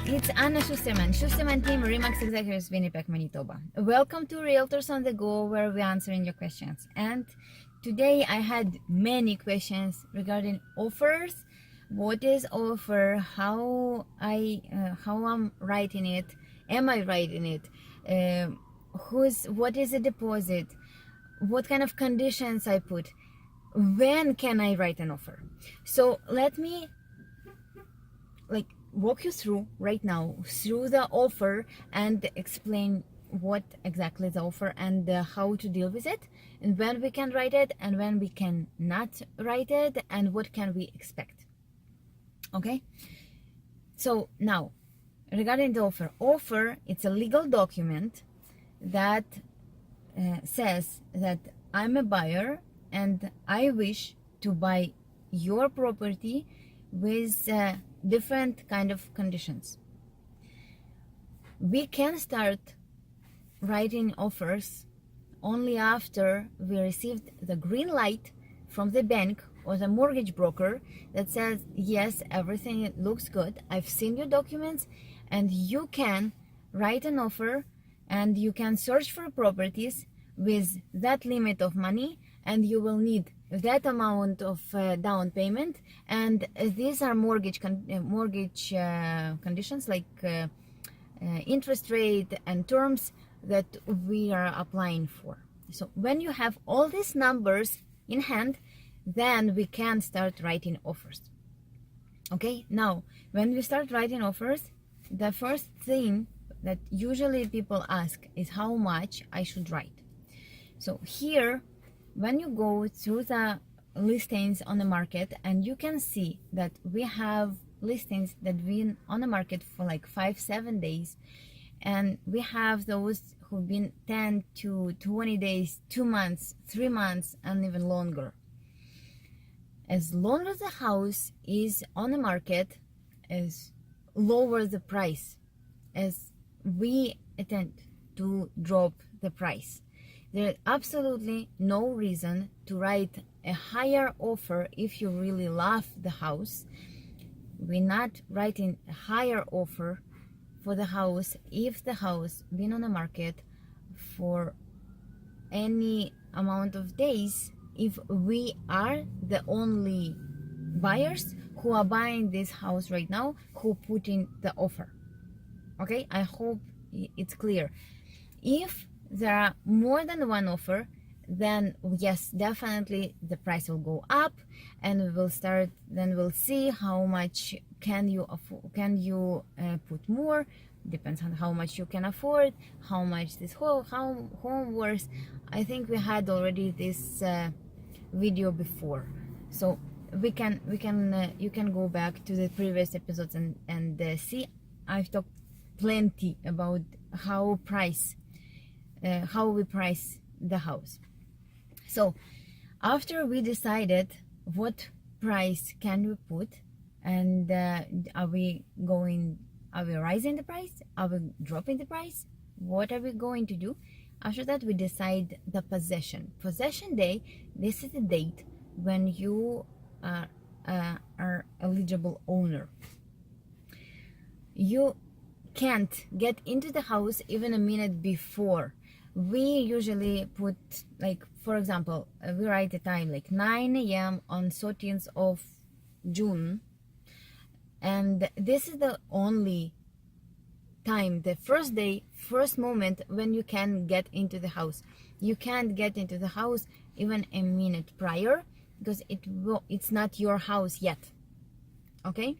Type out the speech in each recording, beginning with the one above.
there, it's Anna Shusterman, Shusterman team, Remax Executives, Winnipeg, Manitoba. Welcome to Realtors on the Go, where we're answering your questions. And today I had many questions regarding offers. What is offer? How I'm writing it? Am I writing it? What is a deposit? What kind of conditions I put? When can I write an offer? So let me walk you through right now through the offer and explain what exactly the offer and how to deal with it, and when we can write it and when we can not write it, and what can we expect. Okay, so now regarding the offer, it's a legal document that says that I'm a buyer and I wish to buy your property with different kind of conditions. We can start writing offers only after we received the green light from the bank or the mortgage broker that says, yes, everything looks good, I've seen your documents, and you can write an offer and you can search for properties with that limit of money, and you will need that amount of down payment, and these are mortgage conditions like interest rate and terms that we are applying for. So when you have all these numbers in hand, then we can start writing offers. Okay, now when we start writing offers, the first thing that usually people ask is how much I should write. So here, when you go through the listings on the market, and you can see that we have listings that been on the market for like 5-7 days, and we have those who've been 10 to 20 days, 2 months, 3 months, and even longer. As long as the house is on the market, as lower the price, as we attempt to drop the price, there is absolutely no reason to write a higher offer if you really love the house. We're not writing a higher offer for the house if the house been on the market for any amount of days, if we are the only buyers who are buying this house right now, who put in the offer. Okay, I hope it's clear. If there are more than one offer, then yes, definitely the price will go up, and we'll see how much can you put more. Depends on how much you can afford, how much this home worth. I think we had already this video before, so you can go back to the previous episodes and see. I've talked plenty about how we price the house. So after we decided what price can we put, and are we raising the price, are we dropping the price, what are we going to do? After that, we decide the possession day. This is the date when you are eligible owner. You can't get into the house even a minute before. We usually put, like, for example, we write the time like 9 a.m. on 13th of June, and this is the only time, the first day, first moment when you can get into the house. You can't get into the house even a minute prior, because it's not your house yet. Okay,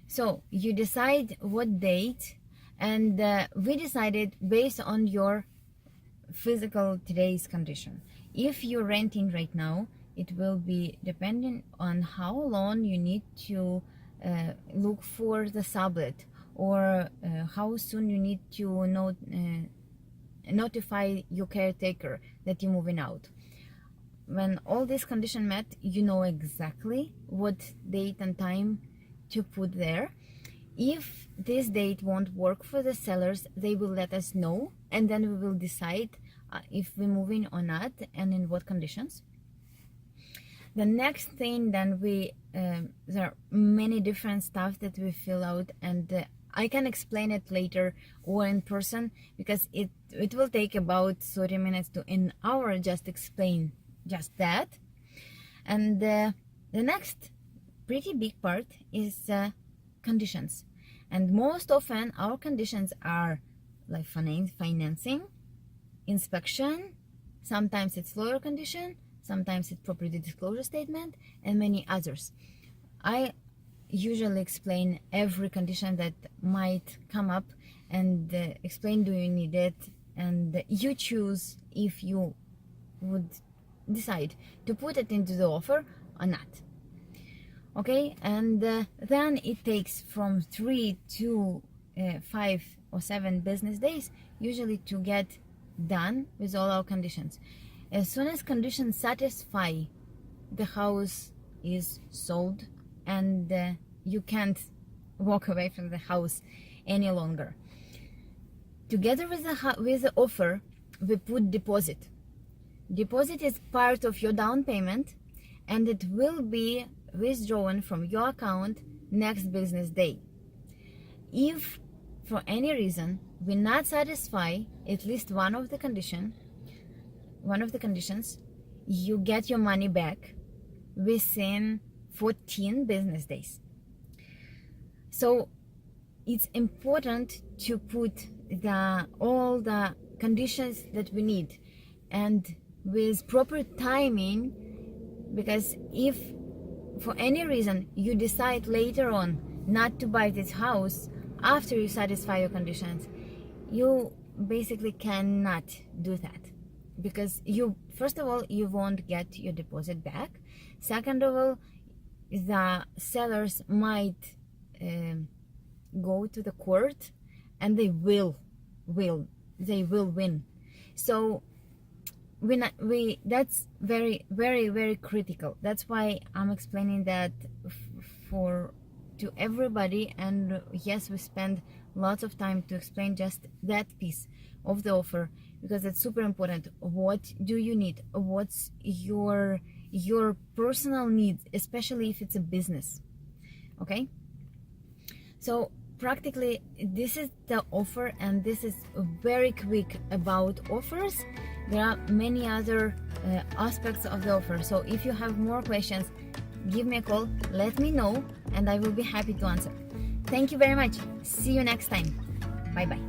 so you decide what date, and we decided based on your physical today's condition. If you're renting right now, it will be depending on how long you need to look for the sublet, or how soon you need to notify your caretaker that you're moving out. When all these conditions met, you know exactly what date and time to put there. If this date won't work for the sellers, they will let us know, and then we will decide if we're moving or not, and in what conditions. The next thing, then there are many different stuff that we fill out, and I can explain it later or in person, because it will take about 30 minutes to an hour just explain just that. And the next pretty big part is conditions. And most often our conditions are like financing, inspection, sometimes it's lawyer condition, sometimes it's property disclosure statement, and many others. I usually explain every condition that might come up and explain do you need it, and you choose if you would decide to put it into the offer or not. Okay, and then it takes from 3 to 5 or 7 business days usually to get done with all our conditions. As soon as conditions satisfy, the house is sold, and you can't walk away from the house any longer. Together with the offer, we put deposit. Deposit is part of your down payment, and it will be withdrawn from your account next business day. If for any reason we not satisfy at least one of the conditions, you get your money back within 14 business days. So it's important to put all the conditions that we need, and with proper timing, because if for any reason you decide later on not to buy this house after you satisfy your conditions, you basically cannot do that, because first of all, you won't get your deposit back. Second of all, the sellers might go to the court, and they will win. So that's very, very, very critical. That's why I'm explaining that to everybody. And yes, we spend lots of time to explain just that piece of the offer, because it's super important. What do you need? What's your personal needs, especially if it's a business? Okay, so practically this is the offer, and this is very quick about offers. There are many other aspects of the offer, so if you have more questions, give me a call, let me know, and I will be happy to answer. Thank you very much. See you next time. Bye bye.